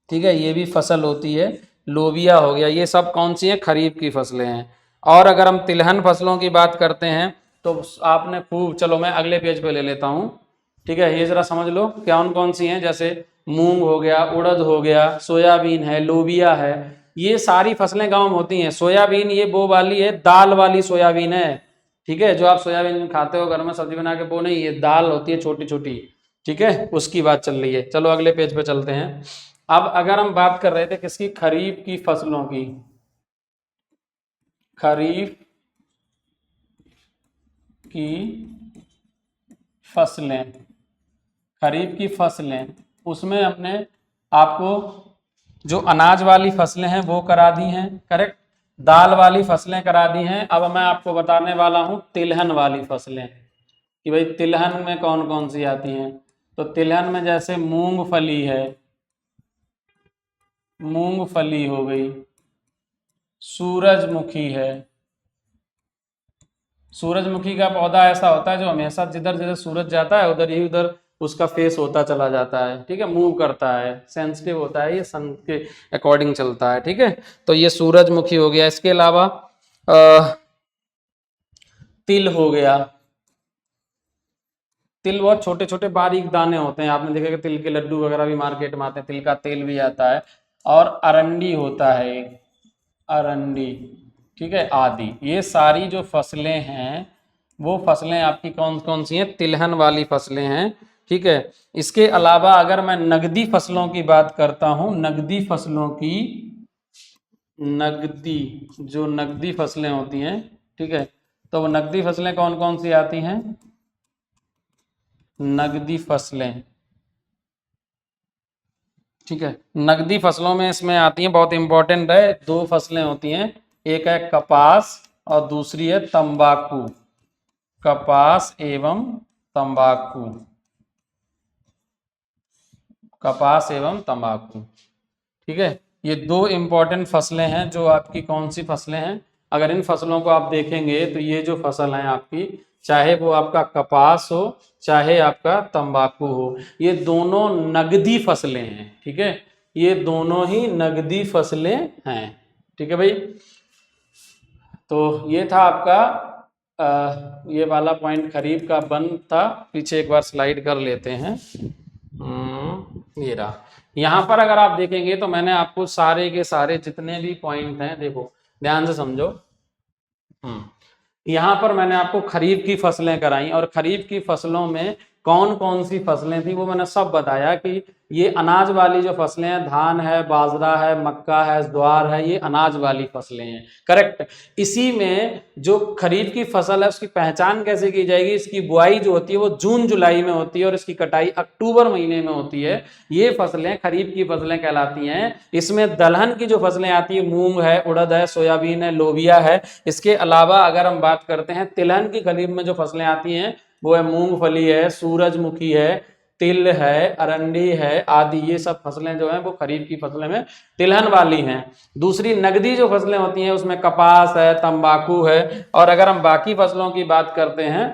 ठीक है, ये भी फसल होती है, लोबिया हो गया। ये सब कौन सी है? खरीफ की फसलें हैं। और अगर हम तिलहन फसलों की बात करते हैं तो आपने खूब, चलो मैं अगले पेज पे ले लेता हूँ, ठीक है, ये जरा समझ लो कौन कौन सी हैं। जैसे मूंग हो गया, उड़द हो गया, सोयाबीन है, लोबिया है, ये सारी फसलें गाँव में होती हैं। सोयाबीन ये वो वाली है, दाल वाली सोयाबीन है, ठीक है, जो आप सोयाबीन खाते हो घर में सब्जी बना के, वो नहीं, ये दाल होती है छोटी छोटी, ठीक है, उसकी बात चल रही है। चलो अगले पेज पे चलते हैं। अब अगर हम बात कर रहे थे किसकी? खरीफ की फसलों की, खरीफ की फसलें, खरीफ की फसलें, उसमें हमने आपको जो अनाज वाली फसलें हैं वो करा दी हैं, करेक्ट, दाल वाली फसलें करा दी हैं। अब मैं आपको बताने वाला हूं तिलहन वाली फसलें, कि भाई तिलहन में कौन कौन सी आती हैं। तो तिलहन में जैसे मूंगफली है, मूंगफली हो गई, सूरजमुखी है, सूरजमुखी का पौधा ऐसा होता है जो हमेशा जिधर जिधर सूरज जाता है उधर ही उधर उसका फेस होता चला जाता है, ठीक है, मूव करता है, सेंसिटिव होता है, ये सन के अकॉर्डिंग चलता है, ठीक है। तो ये सूरजमुखी हो गया। इसके अलावा तिल हो गया, तिल बहुत छोटे छोटे बारीक दाने होते हैं, आपने देखा कि तिल के लड्डू वगैरह भी मार्केट में आते हैं, तिल का तेल भी आता है। और अरंडी होता है एक, अरंडी, ठीक है, आदि, ये सारी जो फसलें हैं वो फसलें आपकी कौन कौन सी हैं? तिलहन वाली फसलें हैं, ठीक है। इसके अलावा अगर मैं नगदी फसलों की बात करता हूं, नगदी फसलों की, नगदी, जो नगदी फसलें होती हैं, ठीक है, तो वो नगदी फसलें कौन कौन सी आती हैं? नगदी फसलें, ठीक है, नगदी फसलों में इसमें आती हैं, बहुत इंपॉर्टेंट है, दो फसलें होती हैं, एक है कपास और दूसरी है तंबाकू, कपास एवं तंबाकू, कपास एवं तंबाकू, ठीक है। ये दो इंपॉर्टेंट फसलें हैं जो आपकी कौन सी फसलें हैं? अगर इन फसलों को आप देखेंगे तो ये जो फसल है आपकी, चाहे वो आपका कपास हो चाहे आपका तंबाकू हो, ये दोनों नगदी फसलें हैं। ठीक है, ये दोनों ही नगदी फसलें हैं। ठीक है भाई, तो ये था आपका ये वाला पॉइंट खरीफ का बंद था। पीछे एक बार स्लाइड कर लेते हैं। ये रहा। यहाँ पर अगर आप देखेंगे तो मैंने आपको सारे के सारे जितने भी पॉइंट हैं, देखो ध्यान से समझो। यहाँ पर मैंने आपको खरीफ की फसलें कराई, और खरीफ की फसलों में कौन कौन सी फसलें थी वो मैंने सब बताया कि ये अनाज वाली जो फसलें हैं, धान है, बाजरा है, मक्का है, ज्वार है, ये अनाज वाली फसलें हैं। करेक्ट। इसी में जो खरीफ की फसल है उसकी पहचान कैसे की जाएगी, इसकी बुआई जो होती है वो जून जुलाई में होती है और इसकी कटाई अक्टूबर महीने में होती है। ये फसलें खरीफ की फसलें कहलाती हैं। इसमें दलहन की जो फसलें आती है, मूंग है, उड़द है, सोयाबीन है, लोबिया है। इसके अलावा अगर हम बात करते हैं तिलहन की खरीफ में जो फसलें आती हैं वो है मूंगफली है, सूरजमुखी है, तिल है, अरंडी है आदि। ये सब फसलें जो हैं वो खरीफ की फसलें में तिलहन वाली हैं। दूसरी नगदी जो फसलें होती हैं उसमें कपास है, तंबाकू है। और अगर हम बाकी फसलों की बात करते हैं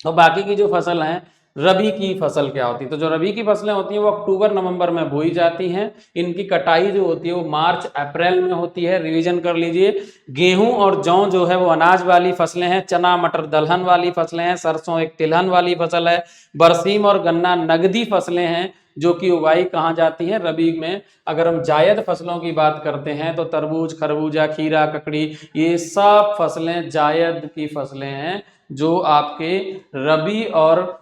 तो बाकी की जो फसल हैं, रबी की फसल क्या होती है, तो जो रबी की फसलें होती हैं वो अक्टूबर नवंबर में बोई जाती हैं। इनकी कटाई जो होती है वो मार्च अप्रैल में होती है। रिवीजन कर लीजिए। गेहूं और जौ जो है वो अनाज वाली फसलें हैं। चना मटर दलहन वाली फसलें हैं। सरसों एक तिलहन वाली फसल है। बरसीम और गन्ना नगदी फसलें हैं जो कि उगाई कहाँ जाती है, रबी में। अगर हम जायद फसलों की बात करते हैं तो तरबूज, खरबूजा, खीरा, ककड़ी, ये सब फसलें जायद की फसलें हैं जो आपके रबी और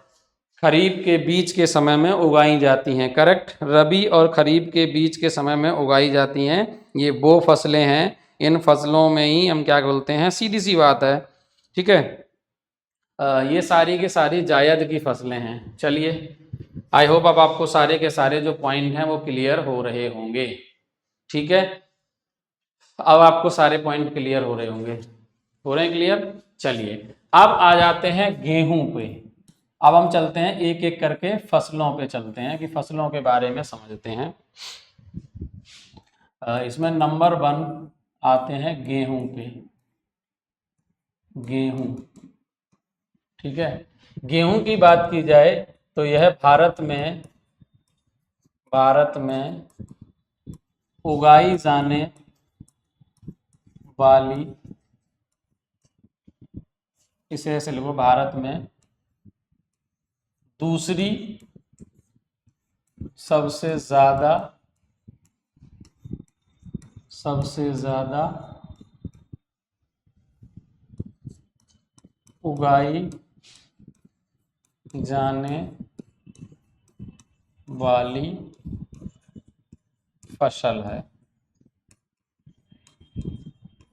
खरीफ के बीच के समय में उगाई जाती हैं। करेक्ट, रबी और खरीफ के बीच के समय में उगाई जाती हैं। ये वो फसलें हैं, इन फसलों में ही हम क्या बोलते हैं, सीधी सी बात है। ठीक है, ये सारी के सारी जायद की फसलें हैं। चलिए, आई होप अब आपको सारे के सारे जो पॉइंट हैं वो क्लियर हो रहे होंगे। ठीक है, अब आपको सारे पॉइंट क्लियर हो रहे होंगे, हो रहे हैं क्लियर। चलिए, अब आ जाते हैं गेहूं पे। अब हम चलते हैं एक एक करके फसलों पे चलते हैं कि फसलों के बारे में समझते हैं। इसमें नंबर 1 आते हैं गेहूं पे। गेहूं, ठीक है, गेहूं की बात की जाए तो यह भारत में उगाई जाने वाली, इसे ऐसे लिखो, भारत में दूसरी सबसे ज्यादा उगाई जाने वाली फसल है।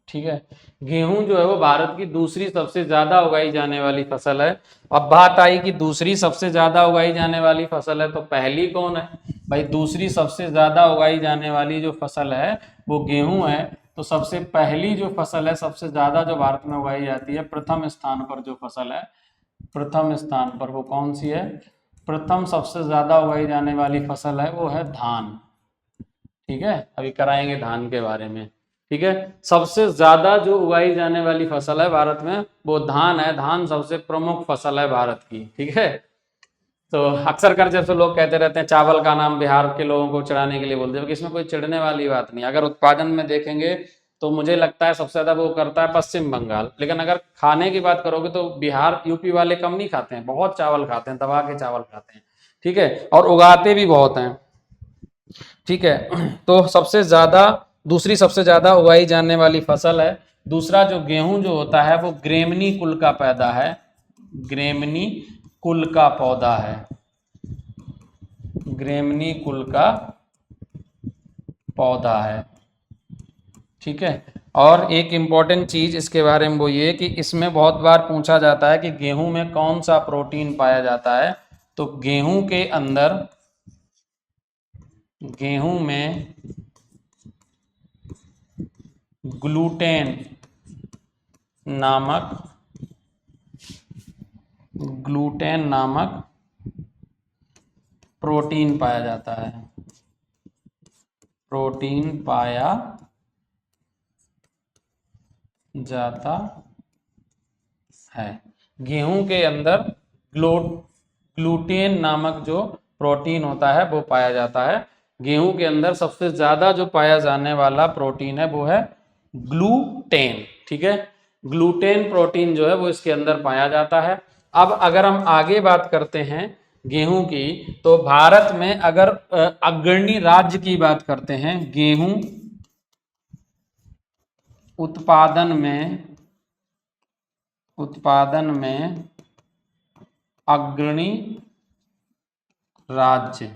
ठीक है, गेहूं जो है वो भारत की दूसरी सबसे ज्यादा उगाई जाने वाली फसल है। अब बात आई कि दूसरी सबसे ज्यादा उगाई जाने वाली फसल है तो पहली कौन है भाई, दूसरी सबसे ज्यादा उगाई जाने वाली जो फसल है वो गेहूं है। तो सबसे पहली जो फसल है, सबसे ज्यादा जो भारत में उगाई जाती है, प्रथम स्थान पर जो फसल है, प्रथम स्थान पर वो कौन सी है, प्रथम सबसे ज्यादा उगाई जाने वाली फसल है वो है धान। ठीक है, अभी कराएंगे धान के बारे में। ठीक है, सबसे ज्यादा जो उगाई जाने वाली फसल है भारत में वो धान है। धान सबसे प्रमुख फसल है भारत की। ठीक है, तो अक्सर कर जब से लोग कहते रहते हैं चावल का नाम बिहार के लोगों को चिढ़ाने के लिए बोलते हैं, कि इसमें कोई चिढ़ने वाली बात नहीं। अगर उत्पादन में देखेंगे तो मुझे लगता है सबसे ज्यादा वो करता है पश्चिम बंगाल, लेकिन अगर खाने की बात करोगे तो बिहार यूपी वाले कम नहीं खाते हैं, बहुत चावल खाते हैं, दबा के चावल खाते हैं। ठीक है, और उगाते भी बहुत हैं। ठीक है, तो सबसे ज्यादा, दूसरी सबसे ज्यादा उगाई जाने वाली फसल है। दूसरा जो गेहूं जो होता है वो ग्रेमनी कुल का पैदा है, ग्रेमनी कुल का पौधा है, ग्रेमनी कुल का पौधा है। ठीक है, और एक इंपॉर्टेंट चीज इसके बारे में वो ये कि इसमें बहुत बार पूछा जाता है कि गेहूं में कौन सा प्रोटीन पाया जाता है, तो गेहूं के अंदर, गेहूं में ग्लूटेन नामक, ग्लूटेन नामक प्रोटीन पाया जाता है, प्रोटीन पाया जाता है। गेहूं के अंदर ग्लूटेन नामक जो प्रोटीन होता है वो पाया जाता है। गेहूं के अंदर सबसे ज्यादा जो पाया जाने वाला प्रोटीन है वो है ग्लूटेन। ठीक है, ग्लूटेन प्रोटीन जो है वो इसके अंदर पाया जाता है। अब अगर हम आगे बात करते हैं गेहूं की, तो भारत में अगर अग्रणी राज्य की बात करते हैं, गेहूं उत्पादन में अग्रणी राज्य,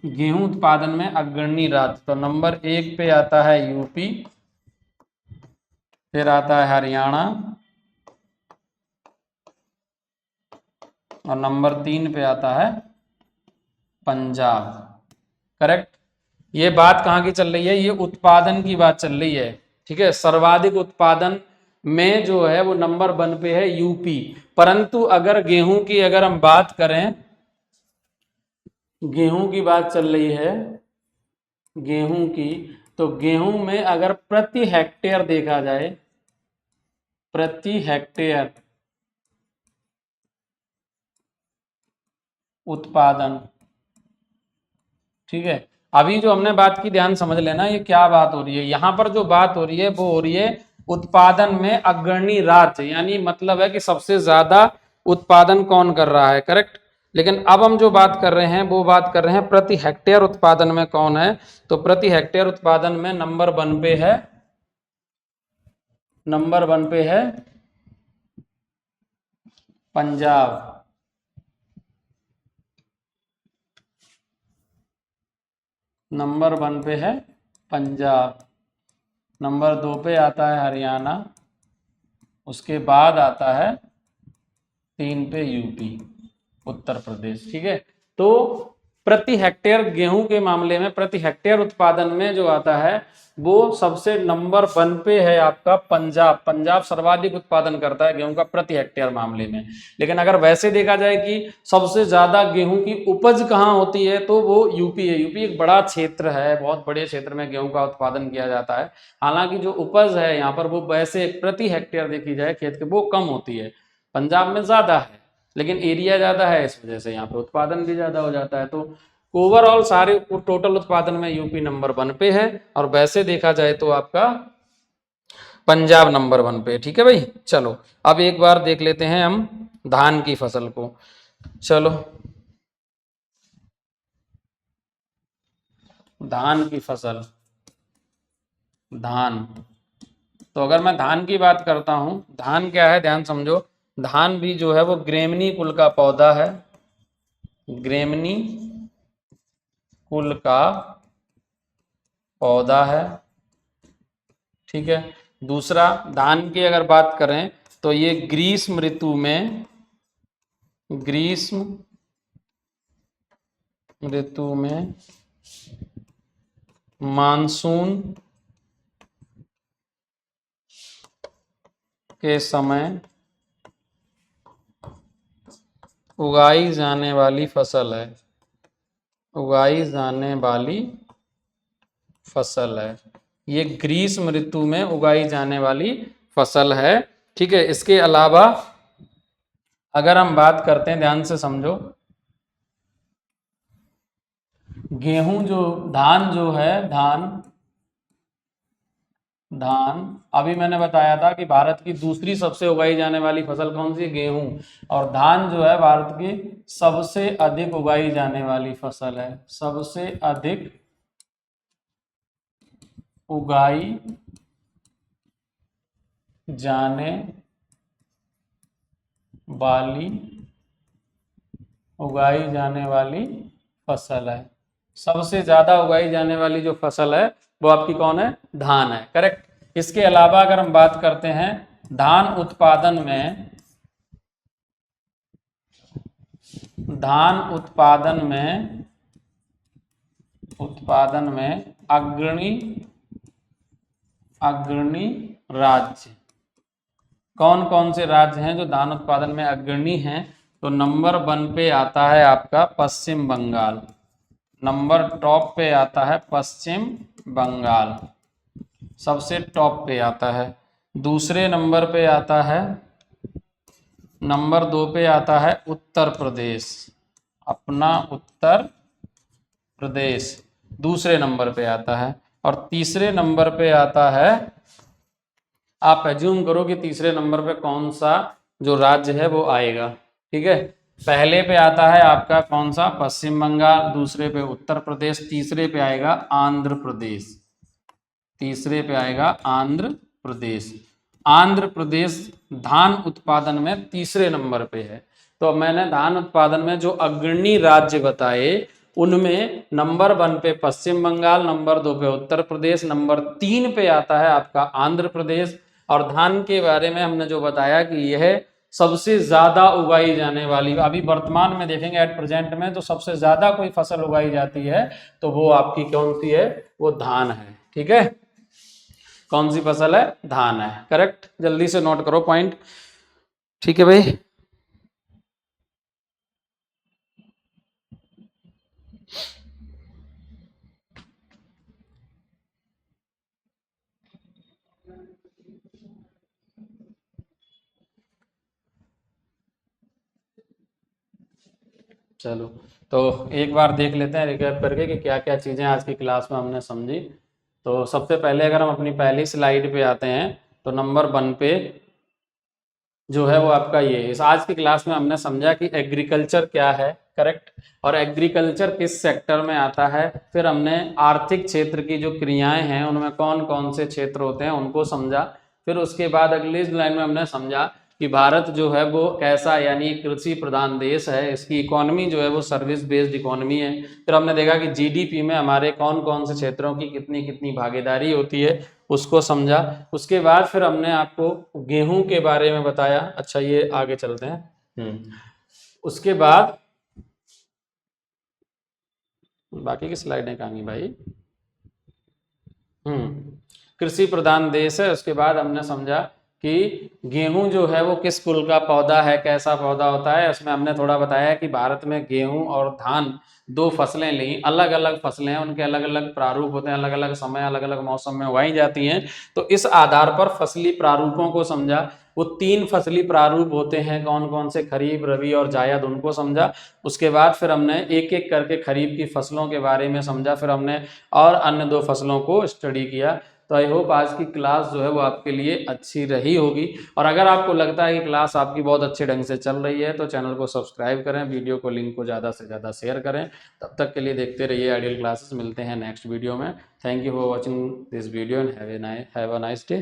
गेहूं उत्पादन में अग्रणी राज्य, तो नंबर 1 पे आता है यूपी, फिर आता है हरियाणा, और नंबर 3 पे आता है पंजाब। करेक्ट। ये बात कहाँ की चल रही है? ये उत्पादन की बात चल रही है। ठीक है, सर्वाधिक उत्पादन में जो है वो नंबर 1 पे है यूपी। परंतु अगर गेहूं की अगर हम बात करें, गेहूं की बात चल रही है गेहूं की, तो गेहूं में अगर प्रति हेक्टेयर देखा जाए, प्रति हेक्टेयर उत्पादन, ठीक है, अभी जो हमने बात की ध्यान समझ लेना, ये क्या बात हो रही है। यहां पर जो बात हो रही है वो हो रही है उत्पादन में अग्रणी राज्य, यानी मतलब है कि सबसे ज्यादा उत्पादन कौन कर रहा है। करेक्ट। लेकिन अब हम जो बात कर रहे हैं वो बात कर रहे हैं प्रति हेक्टेयर उत्पादन में कौन है। तो प्रति हेक्टेयर उत्पादन में नंबर 1 पे है, नंबर 1 पे है पंजाब। नंबर 1 पे है पंजाब, नंबर 2 पे आता है हरियाणा, उसके बाद आता है 3 पे यूपी, उत्तर प्रदेश। ठीक है, तो प्रति हेक्टेयर गेहूं के मामले में प्रति हेक्टेयर उत्पादन में जो आता है वो सबसे नंबर 1 पे है आपका पंजाब। पंजाब सर्वाधिक उत्पादन करता है गेहूं का प्रति हेक्टेयर मामले में। लेकिन अगर वैसे देखा जाए कि सबसे ज्यादा गेहूं की उपज कहाँ होती है, तो वो यूपी है। यूपी एक बड़ा क्षेत्र है, बहुत बड़े क्षेत्र में गेहूं का उत्पादन किया जाता है। हालांकि जो उपज है यहाँ पर वो वैसे प्रति हेक्टेयर देखी जाए खेत के, वो कम होती है। पंजाब में ज्यादा है लेकिन एरिया ज्यादा है, इस वजह से यहाँ पे उत्पादन भी ज्यादा हो जाता है। तो ओवरऑल सारे टोटल उत्पादन में यूपी नंबर 1 पे है, और वैसे देखा जाए तो आपका पंजाब नंबर 1 पे। ठीक है भाई, चलो अब एक बार देख लेते हैं हम धान की फसल को। चलो, धान की फसल, धान, तो अगर मैं धान की बात करता हूं, धान क्या है ध्यान समझो। धान भी जो है वो ग्रेमनी कुल का पौधा है, ग्रेमनी कुल का पौधा है। ठीक है, दूसरा धान की अगर बात करें तो ये ग्रीष्म ऋतु में, ग्रीष्म ऋतु में मानसून के समय उगाई जाने वाली फसल है, उगाई जाने वाली फसल है। ये ग्रीष्म ऋतु में उगाई जाने वाली फसल है। ठीक है, इसके अलावा अगर हम बात करते हैं, ध्यान से समझो, गेहूं जो, धान जो है, धान, धान अभी मैंने बताया था कि भारत की दूसरी सबसे उगाई जाने वाली फसल कौन सी? गेहूं। और धान जो है भारत की सबसे अधिक उगाई जाने वाली फसल है, सबसे अधिक उगाई जाने वाली, उगाई जाने वाली फसल है। सबसे ज्यादा उगाई जाने वाली जो फसल है वो आपकी कौन है? धान है। करेक्ट। इसके अलावा अगर हम बात करते हैं धान उत्पादन में, धान उत्पादन में, उत्पादन में अग्रणी, अग्रणी राज्य, कौन कौन से राज्य हैं जो धान उत्पादन में अग्रणी हैं? तो नंबर 1 पे आता है आपका पश्चिम बंगाल, नंबर टॉप पे आता है पश्चिम बंगाल। सबसे टॉप पे आता है। दूसरे नंबर पे आता है, नंबर 2 पे आता है उत्तर प्रदेश, अपना उत्तर प्रदेश दूसरे नंबर पे आता है। और तीसरे नंबर पे आता है, आप एज्यूम करो कि तीसरे नंबर पे कौन सा जो राज्य है वो आएगा, ठीक है। पहले पे आता है आपका कौन सा, पश्चिम बंगाल, दूसरे पे उत्तर प्रदेश, तीसरे पे आएगा आंध्र प्रदेश, तीसरे पे आएगा आंध्र प्रदेश। आंध्र प्रदेश धान उत्पादन में तीसरे नंबर पे है। तो अब मैंने धान उत्पादन में जो अग्रणी राज्य बताए उनमें नंबर 1 पे पश्चिम बंगाल, नंबर 2 पे उत्तर प्रदेश, नंबर 3 पे आता है आपका आंध्र प्रदेश। और धान के बारे में हमने जो बताया कि यह सबसे ज्यादा उगाई जाने वाली, अभी वर्तमान में देखेंगे एट प्रेजेंट में तो सबसे ज्यादा कोई फसल उगाई जाती है तो वो आपकी कौन सी है, वो धान है, ठीक है। कौन सी फसल है, धान है, करेक्ट। जल्दी से नोट करो पॉइंट, ठीक है भाई। चलो तो एक बार देख लेते हैं रिकैप करके कि क्या क्या चीज़ें आज की क्लास में हमने समझी। तो सबसे पहले अगर हम अपनी पहली स्लाइड पे आते हैं तो नंबर 1 पे जो है वो आपका ये है। इस आज की क्लास में हमने समझा कि एग्रीकल्चर क्या है, करेक्ट, और एग्रीकल्चर किस सेक्टर में आता है। फिर हमने आर्थिक क्षेत्र की जो क्रियाएं हैं उनमें कौन कौन से क्षेत्र होते हैं उनको समझा। फिर उसके बाद अगली लाइन में हमने समझा कि भारत जो है वो कैसा, यानी कृषि प्रधान देश है, इसकी इकोनॉमी जो है वो सर्विस बेस्ड इकोनॉमी है। फिर हमने देखा कि जीडीपी में हमारे कौन कौन से क्षेत्रों की कितनी कितनी भागीदारी होती है, उसको समझा। उसके बाद फिर हमने आपको गेहूं के बारे में बताया। अच्छा ये आगे चलते हैं। उसके बाद बाकी की स्लाइडें कहाँ गई भाई। कृषि प्रधान देश है। उसके बाद हमने समझा कि गेहूं जो है वो किस कुल का पौधा है, कैसा पौधा होता है। उसमें हमने थोड़ा बताया कि भारत में गेहूं और धान दो फसलें ली, अलग अलग फसलें हैं, उनके अलग अलग प्रारूप होते हैं, अलग अलग समय अलग अलग मौसम में उगाई जाती हैं। तो इस आधार पर फसली प्रारूपों को समझा। वो 3 फसली प्रारूप होते हैं, कौन कौन से, खरीफ, रबी और जायद, उनको समझा। उसके बाद फिर हमने एक एक करके खरीफ की फसलों के बारे में समझा। फिर हमने और अन्य 2 फसलों को स्टडी किया। तो आई होप आज की क्लास जो है वो आपके लिए अच्छी रही होगी। और अगर आपको लगता है कि क्लास आपकी बहुत अच्छे ढंग से चल रही है तो चैनल को सब्सक्राइब करें, वीडियो को लिंक को ज़्यादा से ज़्यादा शेयर करें। तब तक के लिए देखते रहिए आइडियल क्लासेस। मिलते हैं नेक्स्ट वीडियो में। Thank you for watching this video and have a nice day.